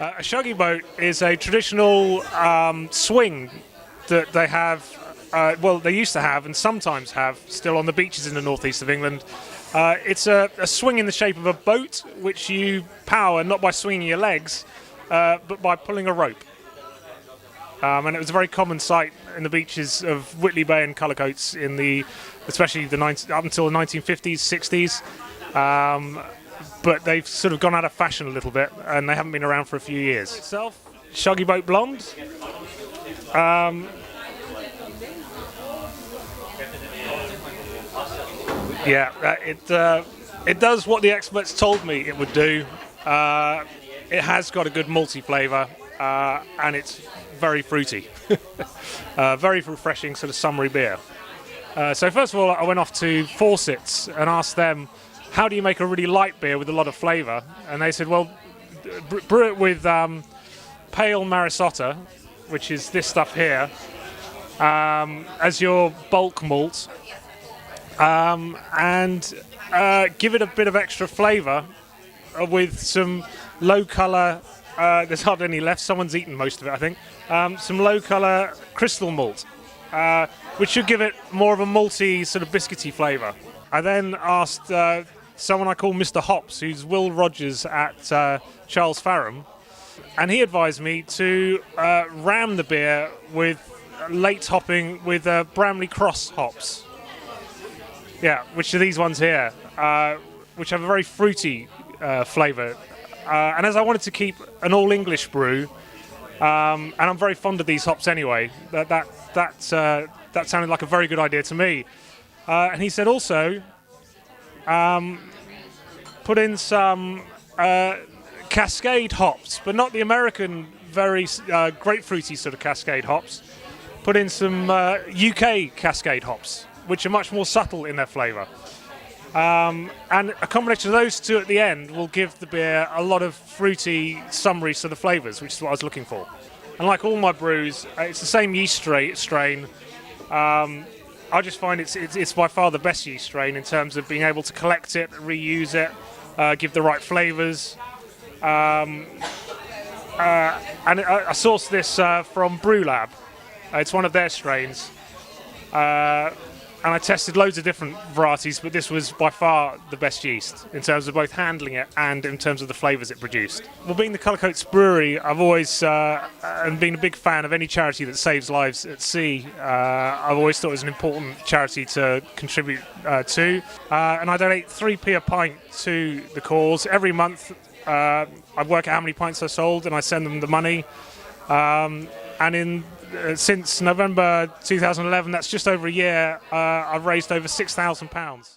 A shuggy boat is a traditional swing that they have, well, they used to have and sometimes have still on the beaches in the northeast of England. It's a swing in the shape of a boat, which you power not by swinging your legs, but by pulling a rope. And it was a very common sight in the beaches of Whitley Bay and Cullercoats especially up until the 1950s, 60s. But they've sort of gone out of fashion a little bit, and they haven't been around for a few years. Itself, Shuggy Boat Blonde. It does what the experts told me it would do. It has got a good malty flavour, and it's very fruity. Very refreshing, sort of summery beer. So first of all, I went off to Fawcett's and asked them, how do you make a really light beer with a lot of flavour? And they said, well, brew it with pale Marisotta, which is this stuff here, as your bulk malt, and give it a bit of extra flavour with some low colour, there's hardly any left, someone's eaten most of it I think, some low colour crystal malt, which should give it more of a malty, sort of biscuity flavour. I then asked someone I call Mr. Hops, who's Will Rogers at Charles Farram, and he advised me to ram the beer with late hopping with Bramley Cross hops. Yeah, which are these ones here, which have a very fruity flavour. And as I wanted to keep an all-English brew, and I'm very fond of these hops anyway, that sounded like a very good idea to me. And he said also, put in some Cascade hops, but not the American very grapefruity sort of Cascade hops. Put in some UK Cascade hops, which are much more subtle in their flavour. And a combination of those two at the end will give the beer a lot of fruity, summery sort of flavours, which is what I was looking for. And like all my brews, it's the same yeast strain. I just find it's by far the best yeast strain in terms of being able to collect it, reuse it, give the right flavours. And I sourced this from Brew Lab. It's one of their strains. And I tested loads of different varieties, but this was by far the best yeast in terms of both handling it and in terms of the flavours it produced. Well, being the CULLERCOATS Brewery, I've always been a big fan of any charity that saves lives at sea. I've always thought it was an important charity to contribute to. And I donate 3p a pint to the cause. Every month I work out how many pints I sold and I send them the money. And since November 2011, that's just over a year, I've raised over £6,000.